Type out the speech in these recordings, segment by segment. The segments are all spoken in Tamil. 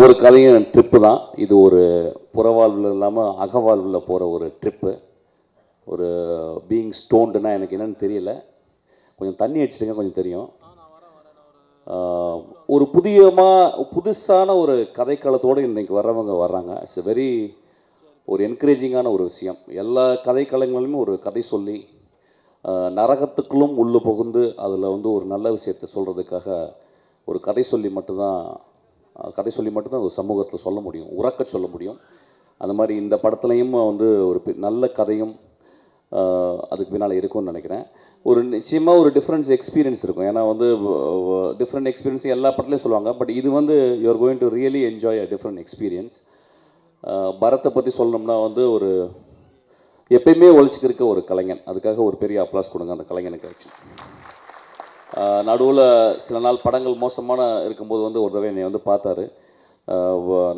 ஒவ்வொரு கதையும் ட்ரிப்பு தான். இது ஒரு புறவாழ்வில் இல்லாமல் அகவாழ்வில் போகிற ஒரு ட்ரிப்பு. ஒரு பீயிங் ஸ்டோன்டுனா எனக்கு என்னென்னு தெரியல. கொஞ்சம் தண்ணி அடிச்சிருங்க, கொஞ்சம் தெரியும். ஒரு புதுசான ஒரு கதைக்களத்தோடு இன்றைக்கி வர்றவங்க வர்றாங்க. இட்ஸ் வெரி ஒரு என்கரேஜிங்கான ஒரு விஷயம். எல்லா கதைக்களங்களிலும் ஒரு கதை சொல்லி நரகத்துக்குள்ளும் உள்ளே புகுந்து அதில் வந்து ஒரு நல்ல விஷயத்தை சொல்கிறதுக்காக ஒரு கதை சொல்லி மட்டும்தான் ஒரு சமூகத்தில் சொல்ல முடியும், உறக்க சொல்ல முடியும். அந்த மாதிரி இந்த படத்துலையும் வந்து ஒரு நல்ல கதையும் அதுக்கு பின்னால் இருக்கும்னு நினைக்கிறேன். ஒரு நிச்சயமாக ஒரு டிஃப்ரெண்ட் எக்ஸ்பீரியன்ஸ் இருக்கும். ஏன்னா வந்து டிஃப்ரெண்ட் எக்ஸ்பீரியன்ஸ் எல்லா படத்துலையும் சொல்லுவாங்க. பட் இது வந்து you are going to really enjoy a different experience. பரத்தை பற்றி சொல்லணும்னா வந்து ஒரு எப்பயுமே ஒழிச்சிக்கிருக்க ஒரு கலைஞன். அதுக்காக ஒரு பெரிய அப்ளாஸ் கொடுங்க அந்த கலைஞனுக்கு. ஆக்சுவலி நடுவில் சில நாள் படங்கள் மோசமான இருக்கும்போது வந்து ஒரு தடவை என்னை வந்து பார்த்தாரு.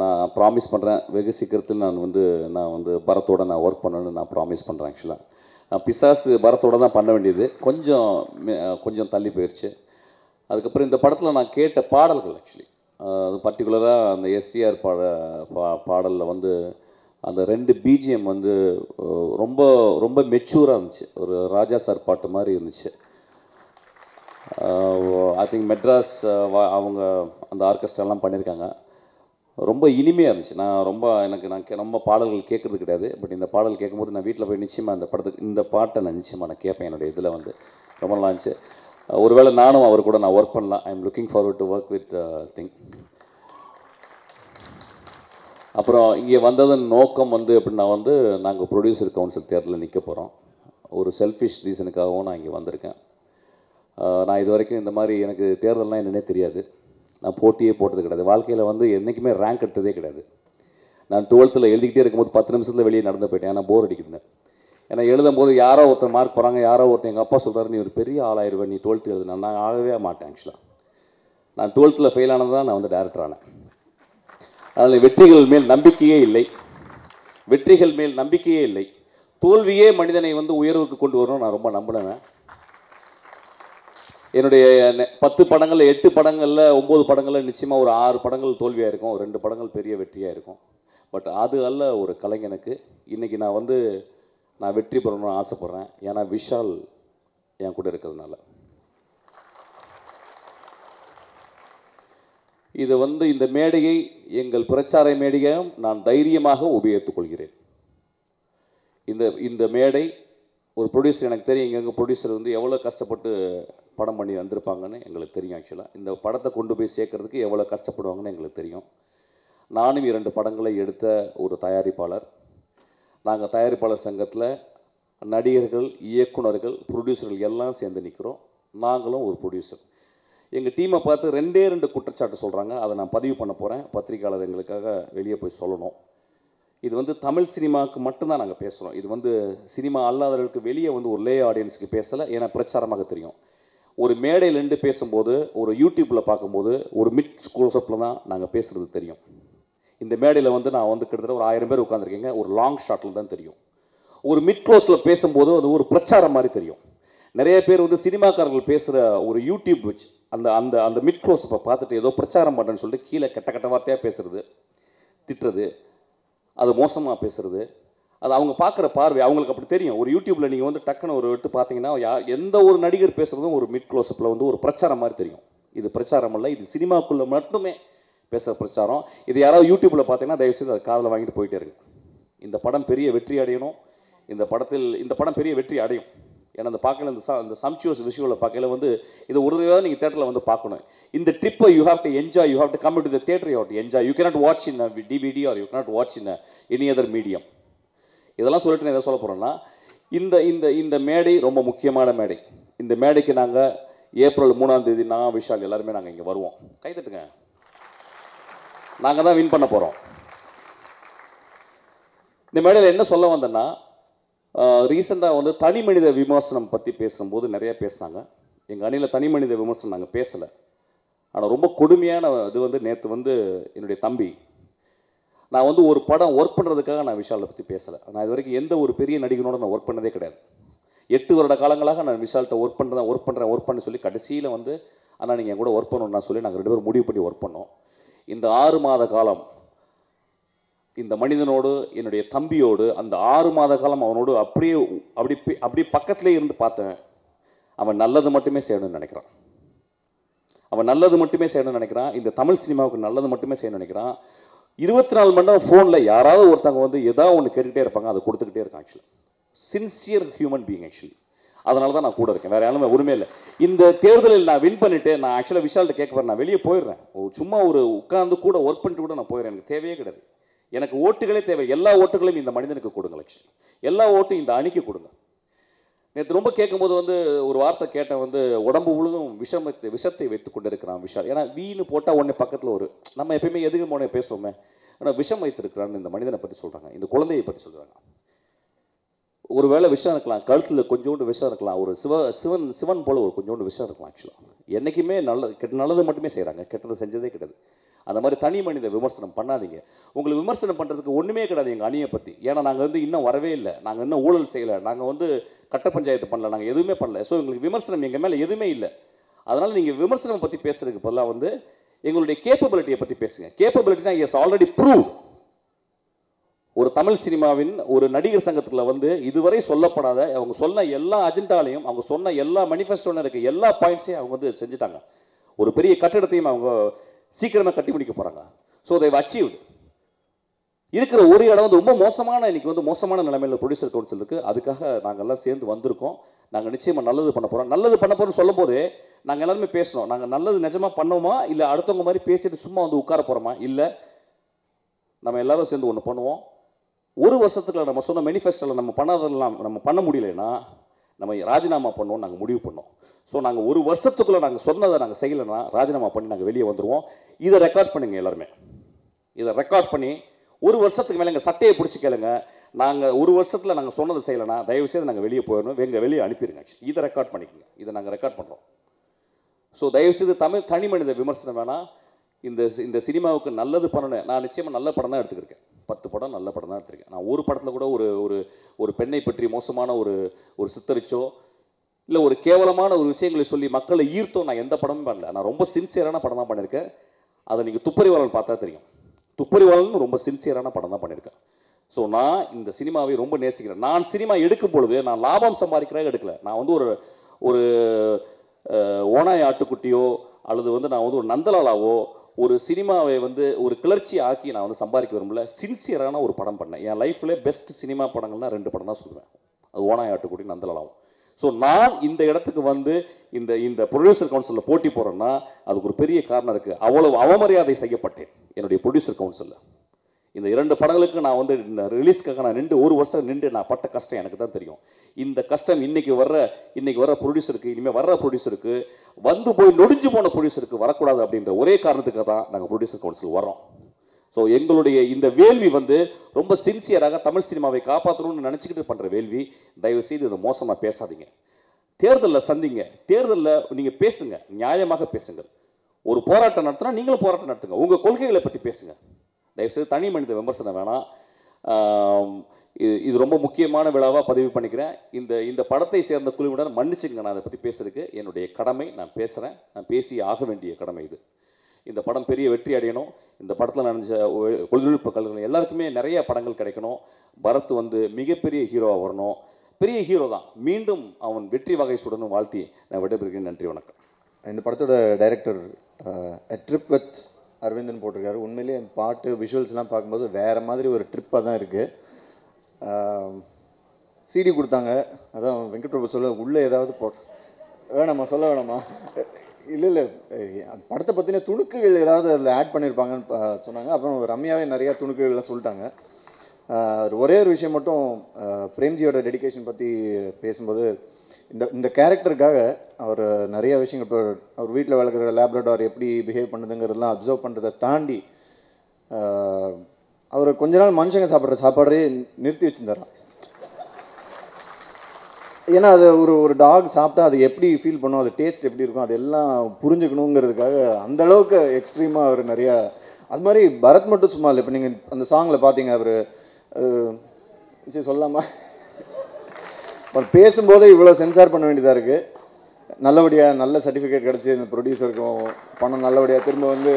நான் ப்ராமிஸ் பண்ணுறேன், வெகு சீக்கிரத்தில் நான் வந்து பரத்தோடு நான் ஒர்க் பண்ணணும்னு நான் ப்ராமிஸ் பண்ணுறேன். ஆக்சுவலாக நான் பிசாசு பரத்தோடு தான் பண்ண வேண்டியது, கொஞ்சம் தள்ளி போயிடுச்சு. அதுக்கப்புறம் இந்த படத்தில் நான் கேட்ட பாடல்கள் ஆக்சுவலி அது பர்டிகுலராக அந்த எஸ்டிஆர் பாடலில் வந்து அந்த 2 பிஜிஎம் வந்து ரொம்ப ரொம்ப மெச்சூராக இருந்துச்சு. ஒரு ராஜா சார் பாட்டு மாதிரி இருந்துச்சு. ஐ திங்க் மெட்ராஸ் அவங்க அந்த ஆர்கெஸ்ட்ராலாம் பண்ணியிருக்காங்க. ரொம்ப இனிமையாக இருந்துச்சு. நான் ரொம்ப பாடல்கள் கேட்குறது கிடையாது. பட் இந்த பாடல் கேட்கும்போது நான் வீட்டில் போய் நிச்சயமாக இந்த பாட்டை நான் நிச்சயமாக நான் கேட்பேன். என்னுடைய இதில் வந்து ரொம்ப நல்லா இருந்துச்சு. ஒருவேளை நானும் அவர் கூட நான் ஒர்க் பண்ணலாம். I am looking forward to work with thing. அப்புறம் இங்கே வந்ததன் நோக்கம் வந்து எப்படின்னா வந்து நாங்கள் ப்ரொடியூசர் கவுன்சில் தேர்தலில் நிற்க போகிறோம். ஒரு செல்ஃபிஷ் ரீசனுக்காகவும் நான் இங்கே வந்திருக்கேன். நான் இது வரைக்கும் இந்த மாதிரி எனக்கு தேர்தல்லாம் என்னன்னே தெரியாது. நான் போட்டியே போட்டது கிடையாது. வாழ்க்கையில் வந்து என்றைக்குமே ரேங்க் எடுத்ததே கிடையாது. நான் 12th எழுதிக்கிட்டே இருக்கும்போது 10 நிமிஷத்தில் வெளியே நடந்து போயிட்டேன். ஏன்னா போர் அடிக்குதுன்னு. ஏன்னா எழுதும் போது யாரோ ஒருத்தர் மார்க் போகிறாங்க, யாரோ ஒருத்தர் எங்கள் அப்பா சொல்கிறாரு, நீ ஒரு பெரிய ஆளாயிருவேன், நீ 12th எழுதுனா. நான் ஆகவே மாட்டேன். ஆக்சுவலாக நான் 12th ஃபெயில் ஆனது தான் நான் வந்து டைரக்டர் ஆனேன். அதில் வெற்றிகள் மேல் நம்பிக்கையே இல்லை. தோல்வியே மனிதனை வந்து உயர்வுக்கு கொண்டு வரணும் நான் ரொம்ப நம்பினேன். என்னுடைய 10 படங்களில் 8 படங்களில் 9 படங்களில் நிச்சயமாக ஒரு 6 படங்கள் தோல்வியாக இருக்கும், 2 படங்கள் பெரிய வெற்றியாக இருக்கும். பட் அது அல்ல ஒரு கலைஞனுக்கு. இன்றைக்கி நான் வெற்றி பெறணும்னு ஆசைப்பட்றேன். ஏன்னா விஷால் என் கூட இருக்கிறதுனால. இது வந்து இந்த மேடையை எங்கள் பிரச்சார மேடையும் நான் தைரியமாக உபயோகித்துக் கொள்கிறேன். இந்த மேடை ஒரு ப்ரொடியூசர், எனக்கு தெரியும் எங்கள் ப்ரொடியூசர் வந்து எவ்வளோ கஷ்டப்பட்டு படம் பண்ணி வந்திருப்பாங்கன்னு எங்களுக்கு தெரியும். ஆக்சுவலாக இந்த படத்தை கொண்டு போய் சேர்க்கறதுக்கு எவ்வளோ கஷ்டப்படுவாங்கன்னு எங்களுக்கு தெரியும். நானும் 2 படங்களை எடுத்த ஒரு தயாரிப்பாளர். நாங்கள் தயாரிப்பாளர் சங்கத்தில் நடிகர்கள், இயக்குனர்கள், ப்ரொடியூசர்கள் எல்லாம் சேர்ந்து நிற்கிறோம். நாங்களும் ஒரு ப்ரொடியூசர். எங்கள் டீமை பார்த்து 2 குற்றச்சாட்டு சொல்கிறாங்க. அதை நான் பதிவு பண்ண போகிறேன். பத்திரிகையாளர் எங்களுக்காக வெளியே போய் சொல்லணும். இது வந்து தமிழ் சினிமாவுக்கு மட்டும்தான் நாங்கள் பேசுகிறோம். இது வந்து சினிமா அல்லாதவர்களுக்கு வெளியே வந்து ஒரு லே ஆடியன்ஸுக்கு பேசலை. ஏன்னா பிரச்சாரமாக தெரியும். ஒரு மேடையில் நின்று பேசும்போது, ஒரு யூடியூப்பில் பார்க்கும்போது, ஒரு மிட் க்ளோஸ்அப்பில் தான் நாங்கள் பேசுகிறது தெரியும். இந்த மேடையில் வந்து நான் வந்து கிட்டத்தட்ட ஒரு 1000 பேர் உட்காந்துருக்கீங்க. ஒரு லாங் ஷாட்டில் தான் தெரியும். ஒரு மிட் க்ளோஸில் பேசும்போது அது ஒரு பிரச்சாரம் மாதிரி தெரியும். நிறைய பேர் வந்து சினிமாக்காரர்கள் பேசுகிற ஒரு யூடியூப் வச்சு அந்த அந்த அந்த மிட் க்ளோஸப்பை பார்த்துட்டு ஏதோ பிரச்சாரம் பண்ணுறேன்னு சொல்லிட்டு கீழே கெட்ட வார்த்தையாக பேசுகிறது, திட்டுறது, அது மோசமாக பேசுகிறது, அது அவங்க பார்க்குற பார்வை அவங்களுக்கு அப்படி தெரியும். ஒரு யூடியூப்பில் நீங்கள் வந்து டக்குன்னு ஒரு விட்டு பார்த்தீங்கன்னா எந்த ஒரு நடிகர் பேசுகிறதும் ஒரு மிட் க்ளோஸப்பில் வந்து ஒரு பிரச்சாரம் மாதிரி தெரியும். இது பிரச்சாரம் இல்லை, இது சினிமாக்குள்ளே மட்டுமே பேசுகிற பிரச்சாரம். இது யாராவது யூடியூப்பில் பார்த்தீங்கன்னா தயவுசெய்து அதை காதில் வாங்கிட்டு போயிட்டே இருக்கு. இந்த படம் பெரிய வெற்றி அடையணும். இந்த படம் பெரிய வெற்றி அடையும். ஏன்னா அந்த பார்க்கல இந்த சம்ச்சுவஸ் விஷுவலை பார்க்கல வந்து இது ஒரு தடவை நீங்கள் தேட்டரில் வந்து பார்க்கணும். இந்த ட்ரிப்பை you have to enjoy. You have to come to the theatre. You have to enjoy. You cannot watch in DVD or you cannot watch in any other medium. இதெல்லாம் சொல்லிட்டு நான் எதை சொல்ல போகிறேன்னா, இந்த மேடை ரொம்ப முக்கியமான மேடை. இந்த மேடைக்கு நாங்கள் ஏப்ரல் 3ஆம் தேதி நான் விஷால் எல்லாருமே நாங்கள் இங்கே வருவோம். கைத்தட்டுங்க. நாங்கள் தான் வின் பண்ண போகிறோம். இந்த மேடையில் என்ன சொல்ல வந்தேன்னா, ரீசெண்டாக வந்து தனி மனித விமர்சனம் பற்றி பேசும்போது நிறைய பேசினாங்க. எங்கள் அணியில் தனி மனித விமர்சனம் நாங்கள் பேசலை. ஆனால் ரொம்ப கொடுமையான இது வந்து நேற்று வந்து என்னுடைய தம்பி, நான் வந்து ஒரு படம் ஒர்க் பண்ணுறதுக்காக நான் விஷாலை பற்றி பேசலை. நான் இது வரைக்கும் எந்த ஒரு பெரிய நடிகனோட நான் ஒர்க் பண்ணதே கிடையாது. 8 வருட காலங்களாக நான் விஷால்கிட்ட ஒர்க் பண்ணுறேன் சொல்லி கடைசியில் வந்து ஆனால் நீங்கள் என் கூட ஒர்க் பண்ணணும்னா சொல்லி நாங்கள் 2 பேரும் முடிவு பண்ணி ஒர்க் பண்ணோம். இந்த 6 மாத காலம் இந்த மனிதனோடு, என்னுடைய தம்பியோடு, அந்த 6 மாத காலம் அவனோடு அப்படி பக்கத்திலே இருந்து பார்த்தேன். அவன் நல்லது மட்டுமே செய்யணும்னு நினைக்கிறான். அவன் நல்லது மட்டுமே செய்யணும்னு நினைக்கிறான். இந்த தமிழ் சினிமாவுக்கு நல்லது மட்டுமே செய்யணும்னு நினைக்கிறான். 24 மணி நேரம் ஃபோனில் யாராவது ஒருத்தவங்க வந்து ஏதாவது ஒன்று கேட்டுக்கிட்டே இருப்பாங்க, அதை கொடுத்துக்கிட்டே இருக்கான். Actually sincere human being. Actually அதனால தான் நான் கூட இருக்கேன், வேறு யாருமே உரிமை இல்லை. இந்த தேர்தலில் நான் வின் பண்ணிவிட்டு நான் ஆக்சுவலாக விஷால்கிட்ட கேட்க போகிறேன், நான் வெளியே போயிடுறேன். சும்மா உட்காந்து கூட ஒர்க் பண்ணிட்டு கூட நான் போயிடுறேன். எனக்கு தேவையே கிடையாது. எனக்கு ஓட்டுகளே தேவை. எல்லா ஓட்டுகளையும் இந்த மனிதனுக்கு கொடுங்க. ஆக்சுவலி எல்லா ஓட்டும் இந்த அணிக்கு கொடுங்க. நேற்று ரொம்ப கேட்கும்போது வந்து ஒரு வார்த்தை கேட்டேன், வந்து உடம்பு முழுதும் விஷத்தை வைத்து கொண்டு இருக்கிறான் விஷால். ஏன்னா வீணு போட்டால் உடனே பக்கத்தில் நம்ம எப்பயுமே எதுக்கு மோனே பேசுவோமே, ஆனால் விஷம் வைத்திருக்கிறான்னு இந்த மனிதனை பற்றி சொல்கிறாங்க, இந்த குழந்தையை பற்றி சொல்கிறாங்க. ஒரு வேளை விஷம் இருக்கலாம், கழுத்தில் கொஞ்சோண்டு விஷம் இருக்கலாம், ஒரு சிவன் போல ஒரு கொஞ்சோண்டு விஷம் இருக்கலாம். ஆக்சுவலாக என்றைக்குமே நல்லது மட்டுமே செய்கிறாங்க, கெட்டது செஞ்சதே கிடையாது. அந்த மாதிரி தனி மனித விமர்சனம் பண்ணாதீங்க. உங்களுக்கு விமர்சனம் பண்ணுறதுக்கு ஒன்றுமே கிடையாது எங்கள் அணியை பற்றி. ஏன்னா நாங்கள் வந்து இன்னும் வரவே இல்லை, நாங்கள் இன்னும் ஊழல் செய்யலை, நாங்கள் வந்து கட்ட பஞ்சாயத்து பண்ணல, நாங்கள் எதுவுமே பண்ணல. ஸோ எங்களுக்கு விமர்சனம் எங்கள் மேலே எதுவுமே இல்லை. அதனால் நீங்கள் விமர்சனம் பற்றி பேசுறதுக்கு பதிலாக வந்து எங்களுடைய கேப்பபிலிட்டியை பற்றி பேசுங்க. கேப்பபிலிட்டி தான் எஸ் ஆல்ரெடி ப்ரூவ். ஒரு தமிழ் சினிமாவின் ஒரு நடிகர் சங்கத்தில் வந்து இதுவரை சொல்லப்படாத, அவங்க சொன்ன எல்லா அஜெண்டாலையும், அவங்க சொன்ன எல்லா மேனிஃபெஸ்டோன்னு இருக்க எல்லா பாயிண்ட்ஸையும் அவங்க வந்து செஞ்சுட்டாங்க. ஒரு பெரிய கட்டிடத்தையும் அவங்க சீக்கிரமாக கட்டி முடிக்க போகிறாங்க. So they achieved. இருக்கிற ஒரு இடம் வந்து ரொம்ப மோசமான, இன்னைக்கு வந்து மோசமான நிலைமையில் ப்ரொடியூசர் கவுன்சில் இருக்குது. அதுக்காக நாங்கள் எல்லாம் சேர்ந்து வந்திருக்கோம். நாங்கள் நிச்சயமாக நல்லது பண்ண போகிறோம். நல்லது பண்ண போகிறோம்னு சொல்லும் போது நாங்கள் எல்லாருமே பேசணும். நாங்கள் நல்லது நிஜமாக பண்ணோமா, இல்லை அடுத்தவங்க மாதிரி பேசிட்டு சும்மா வந்து உட்கார போகிறோமா, இல்லை நம்ம எல்லாரும் சேர்ந்து ஒன்று பண்ணுவோம். ஒரு வருஷத்துக்குள்ள நம்ம சொன்ன மேனிஃபெஸ்டோவில் நம்ம பண்ணாதெல்லாம் நம்ம பண்ண முடியலைன்னா நம்ம ராஜினாமா பண்ணுவோம் நாங்கள் முடிவு பண்ணோம். ஸோ நாங்கள் ஒரு வருஷத்துக்குள்ளே நாங்கள் சொன்னதை நாங்கள் செய்யலைன்னா ராஜினாமா பண்ணி நாங்கள் வெளியே வந்துடுவோம். இதை ரெக்கார்ட் பண்ணுங்க எல்லாருமே. இதை ரெக்கார்ட் பண்ணி ஒரு வருஷத்துக்கு மேலே எங்கள் சட்டையை பிடிச்சி கேளுங்க. நாங்கள் ஒரு வருஷத்தில் நாங்கள் சொன்னதை செய்யலைன்னா தயவுசெய்து நாங்கள் வெளியே போயிடணும், எங்கள் வெளியே அனுப்பிடுங்க. இதை ரெக்கார்ட் பண்ணிக்கோங்க. இதை நாங்கள் ரெக்கார்ட் பண்ணுறோம். ஸோ தயவுசெய்து தனி மனித விமர்சனம் வேணாம். இந்த சினிமாவுக்கு நல்லது பண்ணணும். நான் நிச்சயமாக நல்ல படம் தான் எடுத்துக்கிருக்கேன். 10 படம் நல்ல படம் தான் எடுத்திருக்கேன். நான் ஒரு படத்தில் கூட ஒரு பெண்ணை பற்றி மோசமான ஒரு சித்தரிச்சோ இல்லை ஒரு கேவலமான ஒரு விஷயங்களை சொல்லி மக்களை ஈர்த்தோ நான் எந்த படமும் பண்ணல. நான் ரொம்ப சின்சியரான படம் தான் பண்ணியிருக்கேன். அதை நீங்கள் துப்பறிவாளன் பார்த்தா தெரியும். துப்பறிவாளன் ரொம்ப சின்சியரான படம் தான் பண்ணியிருக்கேன். ஸோ நான் இந்த சினிமாவை ரொம்ப நேசிக்கிறேன். நான் சினிமா எடுக்கும் பொழுது நான் லாபம் சம்பாதிக்கிறேன் எடுக்கல. நான் வந்து ஒரு ஓனாய் ஆட்டுக்குட்டியோ அல்லது வந்து நான் வந்து ஒரு நந்தலாலாவோ ஒரு சினிமாவை வந்து ஒரு கிளர்ச்சி ஆக்கி நான் வந்து சம்பாதிக்க விரும்பல. சின்சியரான ஒரு படம் பண்ணேன். என் லைஃப்ல பெஸ்ட் சினிமா படங்கள்னா 2 படம் தான் சொல்லுவேன். அது ஓனாய் ஆட்டுக்குட்டி, நந்தலாலாவும். ஸோ நான் இந்த இடத்துக்கு வந்து இந்த ப்ரொடியூசர் கவுன்சிலில் போட்டி போகிறேன்னா அதுக்கு ஒரு பெரிய காரணம் இருக்குது. அவ்வளவு அவமரியாதை செய்யப்பட்டேன் என்னுடைய ப்ரொடியூசர் கவுன்சிலில். இந்த 2 படங்களுக்கு நான் வந்து இந்த ரிலீஸ்க்காக நான் ஒரு வருஷம் நின்று நான் பட்ட கஷ்டம் எனக்கு தான் தெரியும். இந்த கஷ்டம் இன்னைக்கு வர்ற ப்ரொடியூசருக்கு, இனிமேல் வர்ற ப்ரொடியூசருக்கு, வந்து போய் நொடிஞ்சு போன ப்ரொடியூசருக்கு வரக்கூடாது அப்படின்ற ஒரே காரணத்துக்காக தான் நாங்கள் ப்ரொடியூசர் கவுன்சில் வரோம். ஸோ எங்களுடைய இந்த வேள்வி வந்து ரொம்ப சின்சியராக தமிழ் சினிமாவை காப்பாற்றணும்னு நினச்சிக்கிட்டு பண்ணுற வேள்வி. தயவுசெய்து இதை மோசமாக பேசாதீங்க. தேர்தலில் சந்திங்க, தேர்தலில் நீங்கள் பேசுங்க, நியாயமாக பேசுங்கள். ஒரு போராட்டம் நடத்தினா நீங்களும் போராட்டம் நடத்துங்க, உங்கள் கொள்கைகளை பற்றி பேசுங்க. தயவுசெய்து தனி மனித விமர்சனம் வேணாம். இது ரொம்ப முக்கியமான விழாவாக பதிவு பண்ணிக்கிறேன். இந்த படத்தை சேர்ந்த குழுவினர் மன்னிச்சுங்க, நான் அதை பற்றி பேசுறதுக்கு என்னுடைய கடமை. நான் பேசுகிறேன், நான் பேசி ஆக வேண்டிய கடமை இது. இந்த படம் பெரிய வெற்றி அடையணும். இந்த படத்தில் நடந்த தொழில்நுட்ப கலைஞர்கள் எல்லாருக்குமே நிறைய படங்கள் கிடைக்கணும். பரத் வந்து மிகப்பெரிய ஹீரோவாக வரணும். பெரிய ஹீரோ தான். மீண்டும் அவன் வெற்றி வகை சுடணும் வாழ்த்தி நான் விடைபெறுகிறேன். நன்றி, வணக்கம். இந்த படத்தோட டைரக்டர் ட்ரிப் வித் அரவிந்தன் போட்டிருக்காரு. உண்மையிலேயே பாட்டு விஷுவல்ஸ்லாம் பார்க்கும்போது வேறு மாதிரி ஒரு ட்ரிப்பாக தான் இருக்குது. சிடி கொடுத்தாங்க, அதான் வெங்கட் பிரபு சொல்ல உள்ளே ஏதாவது வேணாமா, சொல்ல வேணாமா? இல்லை படத்தை பற்றின துணுக்குகள் ஏதாவது அதில் ஆட் பண்ணியிருப்பாங்கன்னு சொன்னாங்க. அப்புறம் ரம்யாவே நிறையா துணுக்குகள்லாம் சொல்லிட்டாங்க. ஒரே ஒரு விஷயம் மட்டும், பிரேம்ஜியோட டெடிகேஷன் பற்றி பேசும்போது இந்த கேரக்டருக்காக அவர் நிறைய விஷயங்கள், இப்போ அவர் வீட்டில் வளர்க்குற லேப்ரடார் எப்படி பிஹேவ் பண்ணுதுங்கிறதெல்லாம் அப்சர்வ் பண்ணுறதை தாண்டி அவர் கொஞ்ச நாள் மனுஷங்க சாப்பிட்ற சாப்பாடே நிறுத்தி வச்சுருந்தாராம். ஏன்னா அது ஒரு டாக் சாப்பிட்டா அது எப்படி ஃபீல் பண்ணும், அது டேஸ்ட் எப்படி இருக்கும், அதெல்லாம் புரிஞ்சுக்கணுங்கிறதுக்காக அந்தளவுக்கு எக்ஸ்ட்ரீமாக அவர் நிறையா. அது மாதிரி பரத் மட்டும் சும்மா இல்லை. இப்போ நீங்கள் அந்த சாங்கில் பார்த்தீங்க, அவர் சரி சொல்லாமா பேசும்போதே இவ்வளோ சென்சார் பண்ண வேண்டியதாக இருக்குது. நல்லபடியாக நல்ல சர்டிஃபிகேட் கிடச்சி இந்த ப்ரொடியூசருக்கும் பணம் நல்லபடியாக திரும்ப வந்து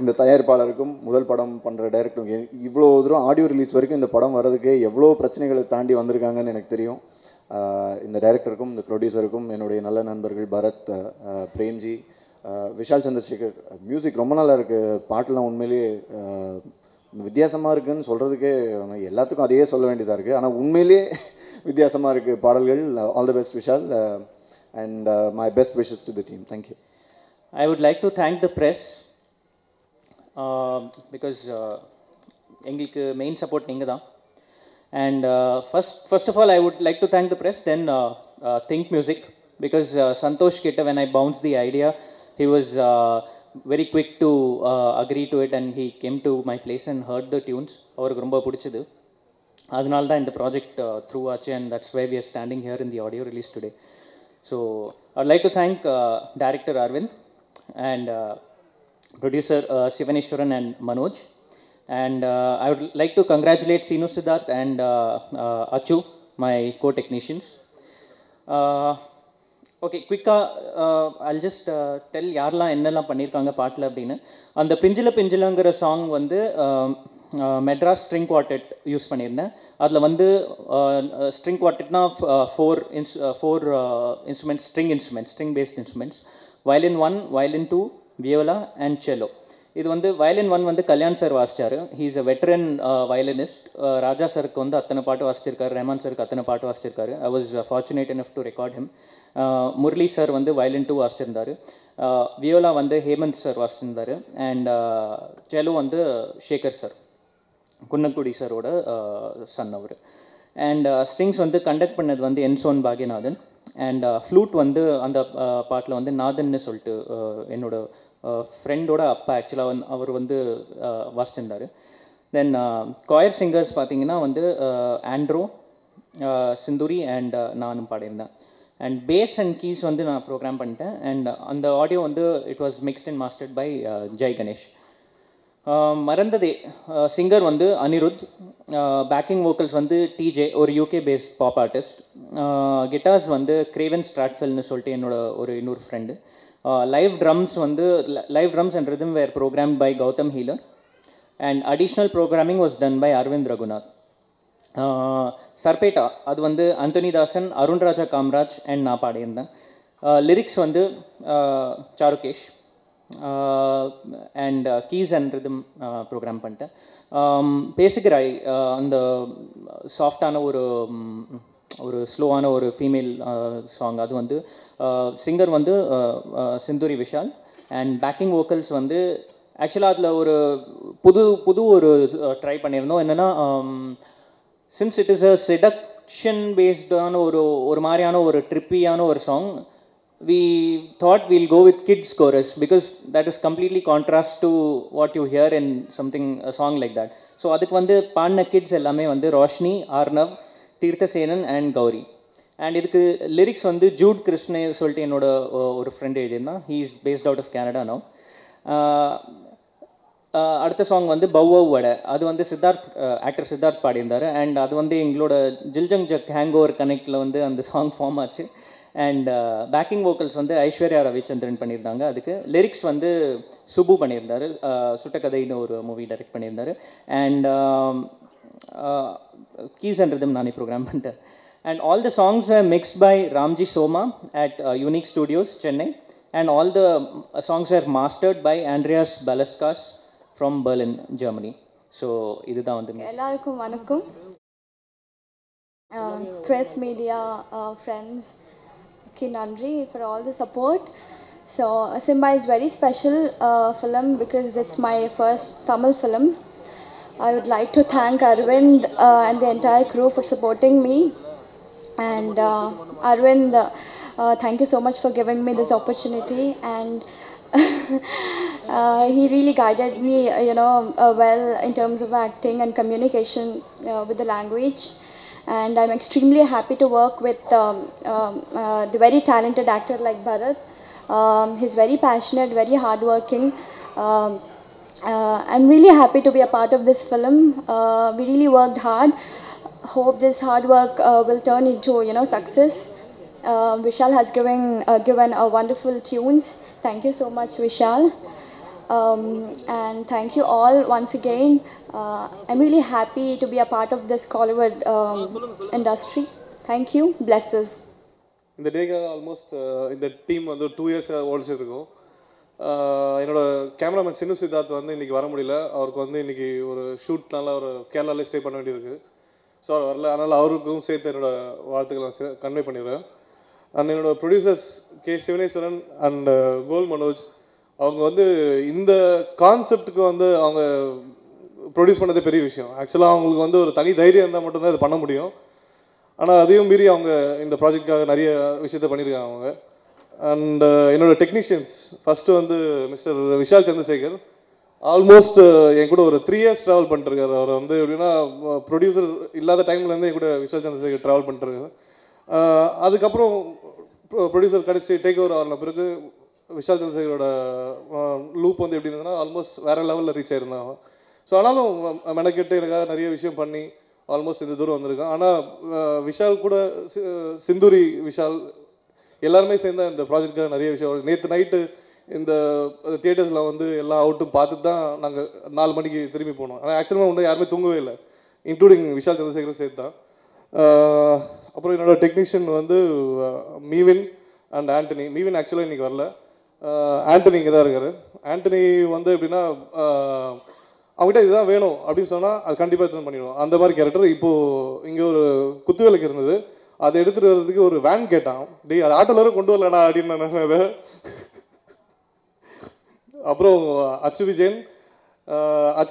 இந்த தயாரிப்பாளருக்கும் முதல் படம் பண்ணுற டைரக்டருக்கும் இவ்வளோ தூரம் ஆடியோ ரிலீஸ் வரைக்கும் இந்த படம் வர்றதுக்கு எவ்வளோ பிரச்சனைகளை தாண்டி வந்திருக்காங்கன்னு எனக்கு தெரியும். இந்த டைரக்டருக்கும் இந்த ப்ரொடியூசருக்கும் என்னுடைய நல்ல நண்பர்கள் பரத், பிரேம்ஜி, விஷால் சந்திரசேகர். மியூசிக் ரொம்ப நல்லா இருக்குது, பாட்டெலாம் உண்மையிலேயே வித்தியாசமாக இருக்குதுன்னு சொல்கிறதுக்கே எல்லாத்துக்கும் அதையே சொல்ல வேண்டியதாக இருக்குது. ஆனால் உண்மையிலேயே வித்தியாசமாக இருக்குது பாடல்கள். All the best Vishal, and my best wishes to the team. Thank you. I would like to thank the press because எங்களுக்கு மெயின் சப்போர்ட் நீங்கள் தான். And first of all, I would like to thank the press, then Think Music, because Santosh Kitta, when I bounced the idea, he was very quick to agree to it, and he came to my place and heard the tunes. அவருக்கு ரொம்ப பிடிச்சது, அதனால தான் இந்த ப்ராஜெக்ட் த்ரூ ஆச்சு, and that's why we are standing here in the audio release today. So I'd like to thank director Arvind and producer Sivaneshwaran and Manoj. And I would like to congratulate Seenu Siddharth and Achu, my co-technicians. Okay, quick, I'll just tell யாரெல்லாம் என்னெல்லாம் பண்ணியிருக்காங்க பாட்டில் அப்படின்னு. அந்த பிஞ்சில பிஞ்சிலங்கிற சாங் வந்து மெட்ராஸ் ஸ்ட்ரிங் குவார்டெட் யூஸ் பண்ணியிருந்தேன். அதில் வந்து ஸ்ட்ரிங் குவார்டெட்னா four instruments, string based instruments, violin 1, violin 2, viola and cello. இது வந்து வயலின் 1 வந்து கல்யாண் சார் வாசிச்சார். He is a veteran violinist. Raja சருக்கு வந்து அத்தனை பாட்டு வாசிச்சிருக்காரு, ரஹ்மான் சருக்கு அத்தனை பாட்டு வாசிச்சிருக்காரு. I was fortunate enough to record him. Murali sir வந்து வயலின் 2 வாசிச்சிருந்தார். வியோலா வந்து ஹேமந்த் சார் வாசிச்சிருந்தார். அண்ட் செலோ வந்து ஷேகர் சார், குன்னக்குடி சாரோட சன் அவர். அண்ட் ஸ்ட்ரிங்ஸ் வந்து கண்டக்ட் பண்ணது வந்து என்சோன் பாக்யநாதன். அண்ட் ஃப்ளூட் வந்து அந்த பாட்டில் வந்து நாதன்னு சொல்லிட்டு என்னோட ஃப்ரெண்டோட அப்பா ஆக்சுவலாக அவர் வந்து வாசிச்சிருந்தார். தென் காயர் சிங்கர்ஸ் பார்த்தீங்கன்னா வந்து ஆண்ட்ரோ, சிந்துரி அண்ட் நானும் பாடியிருந்தேன். அண்ட் பேஸ் அண்ட் கீஸ் வந்து நான் ப்ரோக்ராம் பண்ணிட்டேன். அண்ட் அந்த ஆடியோ வந்து it was mixed and mastered by Jai Ganesh. மறந்ததே சிங்கர் வந்து அனிருத், பேக்கிங் வோக்கல்ஸ் வந்து டிஜே, ஒரு UK based pop artist. Guitars வந்து கிரேவன் ஸ்ட்ராட்ஃபெல்னு சொல்லிட்டு என்னோட இன்னொரு friend. Live drums and rhythm were programmed by Gautham Healer. And additional programming was done by Aravind Raghunath. Sarpatta அது வந்து அந்தோனிதாசன், அருண்ராஜா காமராஜ் அண்ட் நான் பாடியிருந்தேன். லிரிக்ஸ் வந்து Charukesh. And keys and rhythm program பண்ணிட்டேன். பேசுகிறாய் அந்த சாஃப்டான ஒரு ஸ்லோவான ஒரு ஃபீமேல் சாங், அது வந்து சிங்கர் வந்து Sinduri Vishal. And backing vocals வந்து ஆக்சுவலாக அதில் ஒரு புது ஒரு ட்ரை பண்ணியிருந்தோம். என்னென்னா, since it is a seduction பேஸ்டான ஒரு மாதிரியான ஒரு ட்ரிப்பியான ஒரு song, we thought we'll go with kids chorus because that is completely contrast to what you hear in a song like that. So adukku vandu paadna kids ellame vandu Roshni, Arnav, Tirthasenan and Gauri. And idukku lyrics vandu Jude Krishna sollte enoda oru friend edina. He is based out of Canada now. அடுத்த சாங் வந்து பவ்வவ் வடை, அது வந்து ஆக்டர் சித்தார்த் பாடியிருந்தார். அண்ட் அது வந்து எங்களோட ஜில்ஜங் ஜக் ஹேங் ஓவர் கனெக்டில் வந்து அந்த சாங் ஃபார்ம் ஆச்சு. அண்ட் பேக்கிங் வோக்கல்ஸ் வந்து ஐஸ்வர்யா ரவிச்சந்திரன் பண்ணியிருந்தாங்க. அதுக்கு லிரிக்ஸ் வந்து சுப்பு பண்ணியிருந்தார், சுட்டக்கதைன்னு ஒரு மூவி டைரக்ட் பண்ணியிருந்தார். அண்ட் கீஸ் அண்ட் ரிதம் நானே ப்ரோக்ராம் பண்ணிட்டேன். And all the songs were mixed by Ramji Soma at Unique Studios, Chennai. And all the songs were mastered by Andreas Balaskas from Berlin, Germany. So இதுதான் வந்து எல்லாருக்கும் வணக்கம். Press media friends, Nandri for all the support. So Simba is very special film because it's my first Tamil film. I would like to thank Arvind and the entire crew for supporting me. And Arvind, thank you so much for giving me this opportunity. And he really guided me, well in terms of acting and communication with the language. And I'm extremely happy to work with the very talented actor like Bharat. He's very passionate, very hardworking. I'm really happy to be a part of this film. We really worked hard. Hope this hard work will turn into success. Vishal has given a wonderful tunes. Thank you so much, Vishal. And thank you all once again. I'm really happy to be a part of this Kollywood industry. Thank you. Blesses. இந்த டேக்காக ஆல்மோஸ்ட் இந்த டீம் வந்து 2 years ஓடிச்சிருக்கோம். என்னோட கேமராமேன் சின்னு சித்தார்த் வந்து இன்றைக்கி வர முடியல. அவருக்கு வந்து இன்றைக்கி ஒரு ஷூட்னால ஒரு கேரளாலே ஸ்டே பண்ண வேண்டியிருக்கு. ஸோ அவர் வரல. அதனால் அவருக்கும் சேர்த்து என்னோட வாழ்த்துக்களை கன்வே பண்ணிடுறேன். அண்ட் என்னோட producers K Sivaneswaran and goal Manoj, அவங்க வந்து இந்த கான்செப்டுக்கு வந்து அவங்க ப்ரொடியூஸ் பண்ணதே பெரிய விஷயம். ஆக்சுவலாக அவங்களுக்கு வந்து ஒரு தனி தைரியம் இருந்தால் மட்டும்தான் இது பண்ண முடியும். ஆனால் அதையும் மீறி அவங்க இந்த ப்ராஜெக்டுக்காக நிறைய விஷயத்த பண்ணியிருக்காங்க அவங்க. அண்ட் என்னோட டெக்னீஷியன்ஸ் ஃபஸ்ட்டு வந்து மிஸ்டர் விஷால் சந்திரசேகர், ஆல்மோஸ்ட் என் கூட ஒரு 3 years ட்ராவல் பண்ணிட்டுருக்காரு. அவர் வந்து எப்படின்னா ப்ரொடியூசர் இல்லாத டைம்லேருந்து என் கூட விஷால் சந்திரசேகர் ட்ராவல் பண்ணிட்டுருக்காரு. அதுக்கப்புறம் ப்ரொடியூசர் கிடச்சி டேக் ஓவர் ஆன பிறகு விஷால் சந்திரசேகரோட லூப் வந்து எப்படி இருந்ததுன்னா ஆல்மோஸ்ட் வேறு லெவலில் ரீச் ஆயிருந்தாங்க. ஸோ ஆனாலும் மெனக்கெட்டு எனக்காக நிறைய விஷயம் பண்ணி ஆல்மோஸ்ட் இந்த தூரம் வந்திருக்கேன். ஆனால் விஷால் கூட சிந்துரி விஷால் எல்லாருமே சேர்ந்த இந்த ப்ராஜெக்டுக்காக நிறைய விஷயம். நேற்று நைட்டு இந்த தியேட்டர்ஸில் வந்து எல்லா அவுட்டும் பார்த்துட்டு தான் நாங்கள் 4 மணிக்கு திரும்பி போனோம். ஆனால் ஆக்சுவலாக ஒன்று யாருமே தூங்கவே இல்லை, இன்க்ளூடிங் விஷால் சந்திரசேகரும் சேர்த்து தான். அப்புறம் என்னோடய டெக்னீஷியன் வந்து மீவின் அண்ட் ஆண்டனி. மீவின் ஆக்சுவலாக இன்றைக்கி வரல, ஆண்டனி இங்கே தான் இருக்கார். ஆண்டனி வந்து எப்படின்னா அவங்ககிட்ட இதுதான் வேணும் அப்படின்னு சொன்னால் அது கண்டிப்பாக எடுத்துன்னு பண்ணிடுவோம். அந்த மாதிரி கேரக்டர். இப்போது இங்கே ஒரு குத்துவேலுக்கு இருந்தது, அதை எடுத்துகிட்டு வர்றதுக்கு ஒரு வேன் கேட்டான். டேய் அது ஆட்டோவில் வர கொண்டு வரலடா அப்படின்னு நான் அதை. அப்புறம் அச்சு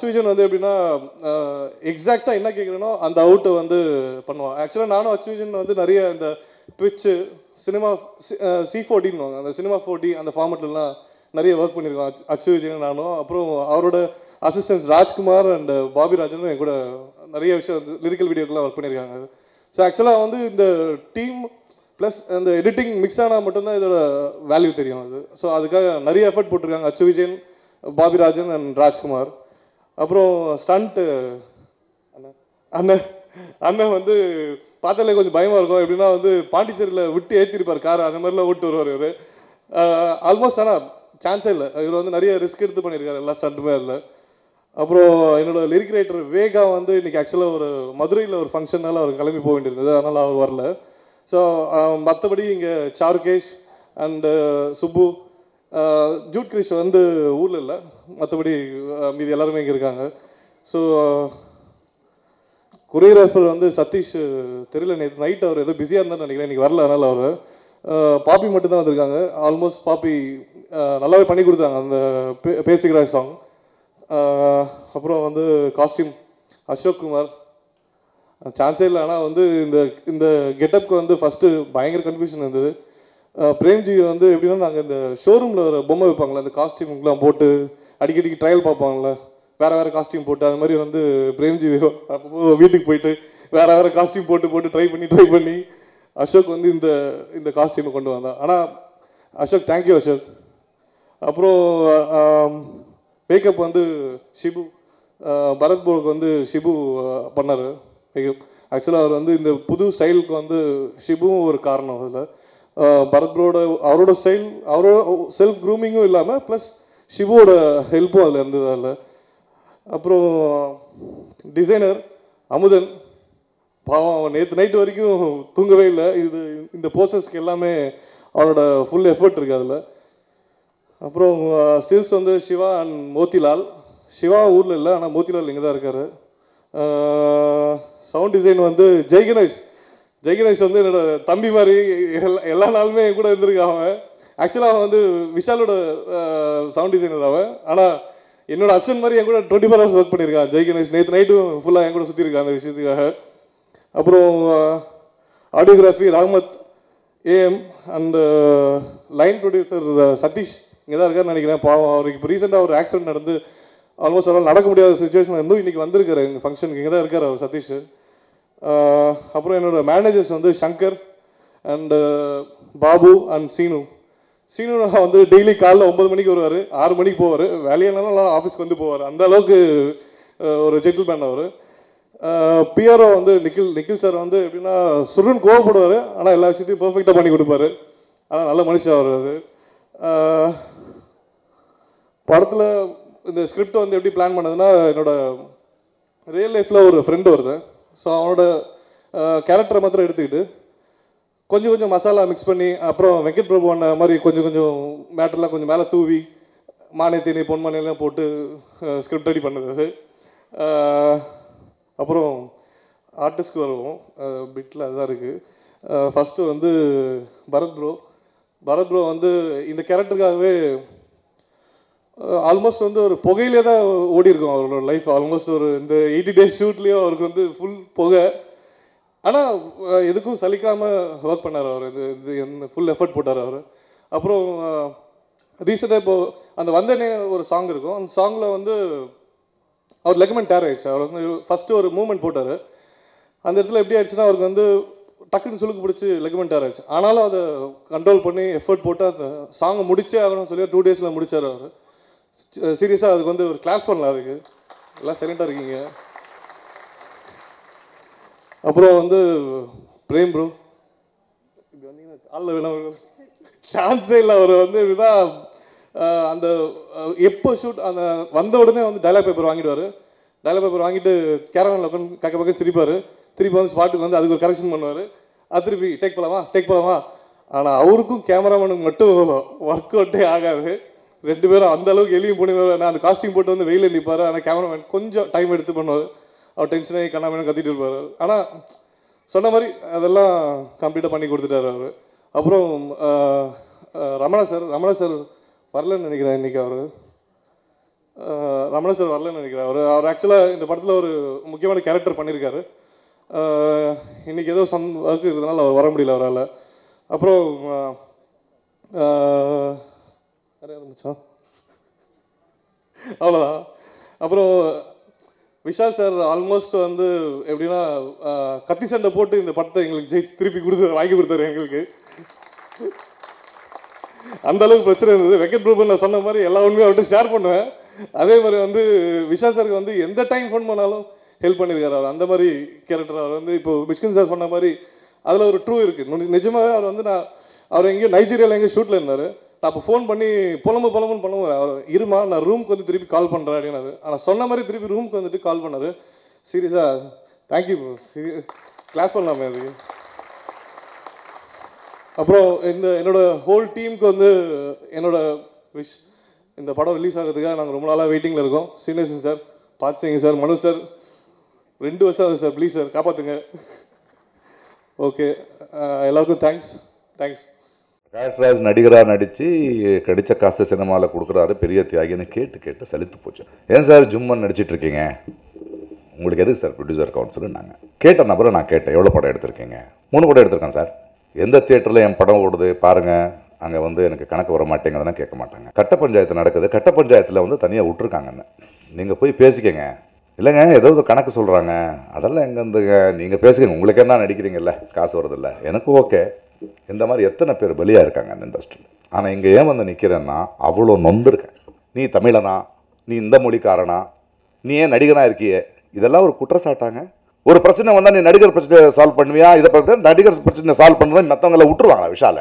விஜயன் வந்து எப்படின்னா எக்ஸாக்டாக என்ன கேட்குறேனோ அந்த அவுட்டை வந்து பண்ணுவான். ஆக்சுவலாக நானும் அச்சு விஜயன் வந்து நிறைய இந்த ட்விட்ச்சு சினிமா C4D அந்த சினிமா 4D அந்த ஃபார்மெட்லாம் நிறைய ஒர்க் பண்ணியிருக்கோம் அச்சு விஜயன் நானும். அப்புறம் அவரோட அசிஸ்டன்ஸ் ராஜ்குமார் அண்ட் பாபி ராஜனும் என் கூட நிறைய விஷயம் லிரிக்கல் வீடியோக்கெலாம் ஒர்க் பண்ணியிருக்காங்க. ஸோ ஆக்சுவலாக வந்து இந்த டீம் ப்ளஸ் அந்த எடிட்டிங் மிக்ஸ் ஆனால் மட்டும்தான் இதோட வேல்யூ தெரியும் அது. ஸோ அதுக்காக நிறைய எஃபர்ட் போட்டிருக்காங்க அச்சு விஜயன், பாபி ராஜன் அண்ட் ராஜ்குமார். அப்புறம் ஸ்டண்ட்டு அண்ணன் வந்து பார்த்தாலே கொஞ்சம் பயமாக இருக்கும். எப்படின்னா வந்து பாண்டிச்சேரியில் விட்டு ஏற்றிருப்பார் கார், அந்த மாதிரிலாம் விட்டு வருவார் இவர். ஆல்மோஸ்ட் ஆனால் சான்ஸே இல்லை. இவர் வந்து நிறைய ரிஸ்க் எடுத்து பண்ணியிருக்காரு எல்லா ஸ்டண்ட்டுமே அதில். அப்புறம் என்னோட லிரிக் ரைட்டர் வேகா வந்து இன்றைக்கி ஆக்சுவலாக ஒரு மதுரையில் ஒரு ஃபங்க்ஷனால் அவர் கிளம்பி போக வேண்டியிருந்தது, அதனால் அவர் வரல. ஸோ மற்றபடி இங்கே சாருகேஷ் அண்டு சுப்பு, ஜூட் கிரிஷ் வந்து ஊரில் இல்லை, மற்றபடி மீதி எல்லாருமே இங்கே இருக்காங்க. ஸோ கொரியோகிராஃபர் வந்து சதீஷ் தெரியல, நேற்று நைட் அவர் ஏதோ பிஸியாக இருந்தான்னு நினைக்கிறேன், இன்றைக்கி வரல. அதனால் அவர் பாப்பி மட்டும்தான் வந்திருக்காங்க. ஆல்மோஸ்ட் பாப்பி நல்லாவே பண்ணி கொடுத்தாங்க அந்த பேசிக்கிற சாங். அப்புறம் வந்து காஸ்டியூம் அசோக் குமார், சான்ஸே இல்லை. ஆனால் வந்து இந்த கெட்டப்புக்கு வந்து ஃபஸ்ட்டு பயங்கர கன்ஃபியூஷன் இருந்தது. பிரேம்ஜி வந்து எப்படின்னா நாங்கள் இந்த ஷோரூமில் ஒரு பொம்மை வைப்பாங்களே, அந்த காஸ்டியூமுக்கெலாம் போட்டு அடிக்கடிக்கு ட்ரையல் பார்ப்பாங்களே, வேறு காஸ்டியூம் போட்டு, அது மாதிரி வந்து பிரேம்ஜி அப்போ வீட்டுக்கு போயிட்டு வேறு காஸ்டியூம் போட்டு ட்ரை பண்ணி அசோக் வந்து இந்த காஸ்டியூமை கொண்டு வந்தான். ஆனால் அசோக் தேங்க்யூ அசோக். அப்புறம் மேக்கப் வந்து ஷிபு, பரத் ப்ரோக்கு வந்து ஷிபு பண்ணார் மேக்கப். ஆக்சுவலாக அவர் வந்து இந்த புது ஸ்டைலுக்கு வந்து ஷிபுவும் ஒரு காரணம் அதில். பரத் ப்ரோட அவரோட ஸ்டைல், அவரோட செல்ஃப் க்ரூமிங்கும் இல்லாமல் ப்ளஸ் ஷிபுவோட ஹெல்ப்பும் அதில் இருந்தது அதில். அப்புறம் டிசைனர் அமுதன், பாவம் அவன் நேற்று நைட்டு வரைக்கும் தூங்கவே இல்லை. இந்த போஸ்டர்ஸ்க்கு எல்லாமே அவனோட ஃபுல் எஃபர்ட் இருக்குது அதில். அப்புறம் ஸ்டில்ஸ் வந்து சிவா அண்ட் மோத்திலால். சிவா ஊரில் இல்லை, ஆனால் மோத்திலால் இங்கே தான் இருக்கார். சவுண்ட் டிசைன் வந்து ஜெய்கணேஷ் வந்து என்னோட தம்பி மாதிரி எல்லா நாளுமே என் கூட இருந்திருக்கான் அவன். ஆக்சுவலாக அவன் வந்து விஷாலோட சவுண்ட் டிசைனர் அவன், ஆனால் என்னோட அஸ்வன் மாதிரி என் கூட 24 hours ஒர்க் பண்ணியிருக்கான் ஜெய்கணேஷ். நேற்று நைட்டும் ஃபுல்லாக என் கூட சுற்றிருக்கான் அந்த விஷயத்துக்காக. அப்புறம் audiography Rahmath AM and line producer Sathish இங்கே தான் இருக்காருன்னு நினைக்கிறேன். பாவம் அவருக்கு இப்போ ரீசெண்டாக ஒரு ஆக்சிடென்ட் நடந்து ஆல்மோஸ்ட் அவரால் நடக்க முடியாத சுச்சுவேஷன் இருந்தும் இன்றைக்கி வந்திருக்காரு எங்கள் ஃபங்க்ஷனுக்கு, இங்கே தான் இருக்கார் அவர் சதீஷ். அப்புறம் என்னோடய மேனேஜர்ஸ் வந்து சங்கர் அண்டு பாபு அண்ட் சீனு வந்து டெய்லி காலைல 9 மணிக்கு வருவார், 6 மணிக்கு போவார். வேலையானாலும் ஆஃபீஸ்க்கு வந்து போவார், அந்த அளவுக்கு ஒரு ஜென்டில்மேன் அவர். பிஆர்ஓ வந்து நிக்கில் சார் வந்து எப்படின்னா சுருன்னு கோவப்படுவார், ஆனால் எல்லா விஷயத்தையும் பர்ஃபெக்டாக பண்ணி கொடுப்பாரு. ஆனால் நல்ல மனுஷன் அவர். அது படத்தில் இந்த ஸ்கிரிப்ட் வந்து எப்படி பிளான் பண்ணதுன்னா, என்னோட ரியல் லைஃப்பில் ஒரு ஃப்ரெண்டு வருது. ஸோ அவனோட கேரக்டரை மாத்திரம் எடுத்துக்கிட்டு கொஞ்சம் கொஞ்சம் மசாலா மிக்ஸ் பண்ணி, அப்புறம் வெங்கட் பிரபு அண்ணா மாதிரி கொஞ்சம் கொஞ்சம் மேட்டர்லாம் கொஞ்சம் மேலே தூவி மானே தேனி பொன்மானையெல்லாம் போட்டு ஸ்கிரிப்ட் ரெடி பண்ணது. அப்புறம் ஆர்டிஸ்ட்க்கு வருவோம். பிட்டில் அதுதான் இருக்குது. ஃபஸ்ட்டு வந்து பரத் ப்ரோ வந்து இந்த கேரக்டருக்காகவே ஆல்மோஸ்ட் வந்து ஒரு புகையிலே தான் ஓடி இருக்கும் அவரோட லைஃப். ஆல்மோஸ்ட் ஒரு இந்த 80 days ஷூட்லேயும் அவருக்கு வந்து ஃபுல் புகை. ஆனால் எதுக்கும் சலிக்காமல் ஒர்க் பண்ணார் அவர். இது என்ன ஃபுல் எஃபர்ட் போட்டார் அவர். அப்புறம் ரீசெண்டாக இப்போது அந்த வந்தனே ஒரு சாங் இருக்கும். அந்த சாங்கில் வந்து அவர் லெக்மெண்ட் டேர் ஆயிடுச்சு. அவர் வந்து ஃபஸ்ட்டு ஒரு மூவ்மெண்ட் போட்டார். அந்த இடத்துல எப்படி ஆயிடுச்சுன்னா, அவருக்கு வந்து டக்குன்னு சுளுக்கு பிடிச்சி லெக்மெண்ட் டேர் ஆயிடுச்சு. ஆனாலும் அதை கண்ட்ரோல் பண்ணி எஃபர்ட் போட்டு அந்த சாங்கை முடிச்சே ஆகணும்னு சொல்லி 2 days முடிச்சார் அவர். சீரியஸாக அதுக்கு வந்து ஒரு கிளாஸ் பண்ணலாம். அதுக்கு எல்லாம் சைலண்டாக இருக்கீங்க. அப்புறம் வந்து பிரேம் ப்ரோ காலில் வேணும் சான்ஸே இல்லை. அவர் வந்து எப்படின்னா அந்த எப்போ ஷூட் அந்த வந்த உடனே வந்து டைலாக் பேப்பர் வாங்கிடுவார். டைலாக் பேப்பர் வாங்கிட்டு கேரவனில் உட்காந்து கக்க பக்கம் சிரிப்பார். திருப்பி வந்து ஸ்பாட்டுக்கு வந்து அதுக்கு ஒரு கரெக்ஷன் பண்ணுவார். அது திருப்பி டேக் போகலாமா. ஆனால் அவருக்கும் கேமராமேனுக்கு மட்டும் ஒர்க் அவுட்டே ஆகாது. 2 பேரும் அந்த அளவுக்கு எளியும் போனவர். நான் அந்த காஸ்டியூம் போட்டு வந்து வெயிலில் நிற்பார். ஆனால் கேமராமேன் கொஞ்சம் டைம் எடுத்து பண்ணுவார். அவர் டென்ஷனாகி கண்ணாமேனு கத்திட்டு இருப்பார். ஆனால் சொன்ன மாதிரி அதெல்லாம் கம்ப்ளீட்டாக பண்ணி கொடுத்துட்டார் அவர். அப்புறம் ரமணா சார் வரலன்னு நினைக்கிறேன் இன்றைக்கி. அவர் ரமணா சார் வரலன்னு நினைக்கிறேன். அவர் ஆக்சுவலாக இந்த படத்தில் ஒரு முக்கியமான கேரக்டர் பண்ணியிருக்காரு. இன்றைக்கி ஏதோ ஒர்க் இருக்கிறதுனால அவர் வர முடியல அவரால். அப்புறம் நிறைய இருந்துச்சா அவ்வளோதான். அப்புறம் விஷால் சார் ஆல்மோஸ்ட் வந்து எப்படின்னா கத்தி சண்டை போட்டு இந்த படத்தை எங்களுக்கு ஜெயிச்சு திருப்பி வாங்கி கொடுத்தாரு எங்களுக்கு. அந்த அளவுக்கு பிரச்சனை இருந்தது. வெங்கட் பிரபு நான் சொன்ன மாதிரி எல்லா உண்மையும் அவர்கிட்ட ஷேர் பண்ணுவேன். அதே மாதிரி வந்து விஷால் சாருக்கு வந்து எந்த டைம் ஃபோன் பண்ணாலும் ஹெல்ப் பண்ணியிருக்காரு அவர். அந்த மாதிரி கேரக்டர் அவர் வந்து இப்போ மிஷ்கின் சார் சொன்ன மாதிரி அதில் ஒரு ட்ரூ இருக்குது. நிஜமாகவே அவர் வந்து அவர் எங்கேயோ நைஜீரியாவில் எங்கேயோ ஷூட்டில் இருந்தார். நான் அப்போ ஃபோன் பண்ணி புலம்புன்னு பண்ணுவார். அவர் இருமா நான் ரூமுக்கு வந்து திருப்பி கால் பண்ணுறேன் அப்படின்னாரு. ஆனால் சொன்ன மாதிரி திருப்பி ரூமுக்கு வந்துட்டு கால் பண்ணார். சீரியஸாக தேங்க்யூ கிளாஸ் பண்ணலாமே அதுக்கு. அப்புறம் என்னோட ஹோல் டீமுக்கு வந்து என்னோட விஷ் இந்த படம் ரிலீஸ் ஆகிறதுக்காக நாங்கள் ரொம்ப நாளாக வெயிட்டிங்கில் இருக்கோம். சீனியர்ஸுங்க சார், பார்த்துங்க சார், மனு சார், 2 வருஷம் ஆகுது சார், ப்ளீஸ் சார் காப்பாற்றுங்க. ஓகே, எல்லாருக்கும் தேங்க்ஸ். பிரகாஷ்ராஜ் நடிகராக நடித்து கடித்த காசு சினிமாவில் கொடுக்குறாரு, பெரிய தியாகின்னு கேட்டு சலித்து போச்சு. ஏன் சார் ஜும்மன் நடிச்சிட்ருக்கீங்க, உங்களுக்கு எதுக்கு சார் ப்ரொடியூசர் கவுன்சில்? நாங்கள் கேட்ட நபரை நான் கேட்டேன், எவ்வளோ படம் எடுத்திருக்கீங்க? 3 படம் எடுத்திருக்கேன் சார். எந்த தியேட்டரில் என் படம் ஓடுது பாருங்கள், அங்கே வந்து எனக்கு கணக்கு வர மாட்டேங்கிறதுனா கேட்க மாட்டாங்க. கட்ட பஞ்சாயத்து நடக்குது, கட்ட பஞ்சாயத்தில் வந்து தனியாக விட்டுருக்காங்கன்னு நீங்கள் போய் பேசிக்கங்க. இல்லைங்க ஏதாவது கணக்கு சொல்கிறாங்க, அதெல்லாம் எங்கேருந்துங்க, நீங்கள் பேசிக்கங்க, உங்களுக்கு என்ன நடிக்கிறீங்கல்ல, காசு வருதில்ல, எனக்கு ஓகே. இந்த மாதிரி எத்தனை பேர் பலியாக இருக்காங்க அந்த இண்டஸ்ட்ரியில். ஆனால் இங்கே ஏன் வந்து நிற்கிறேன்னா அவ்வளோ நொந்துருக்கேன். நீ தமிழனா, நீ இந்த மொழிக்காரனா, நீ ஏன் நடிகனாக இருக்கியே, இதெல்லாம் ஒரு குற்றச்சாட்டாங்க. ஒரு பிரச்சனை வந்தால் நீ நடிகர் பிரச்சனை சால்வ் பண்ணுவியா, இதை பார்த்து நடிகர் பிரச்சனை சால்வ் பண்ணுறது மற்றவங்களை விட்டுருவாங்களா விஷால?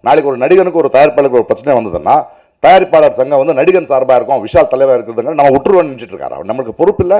நாளைக்கு ஒரு நடிகனுக்கு ஒரு தயாரிப்பாளருக்கு ஒரு பிரச்சனை வந்ததுன்னா தயாரிப்பாளர் சங்கம் வந்து நடிகன் சார்பாக இருக்கும், விஷால் தலைவராக இருக்கிறதுங்க நம்ம விட்டுருவோன்னு நினச்சிட்டு இருக்காரு. நம்மளுக்கு பொறுப்பு இல்லை,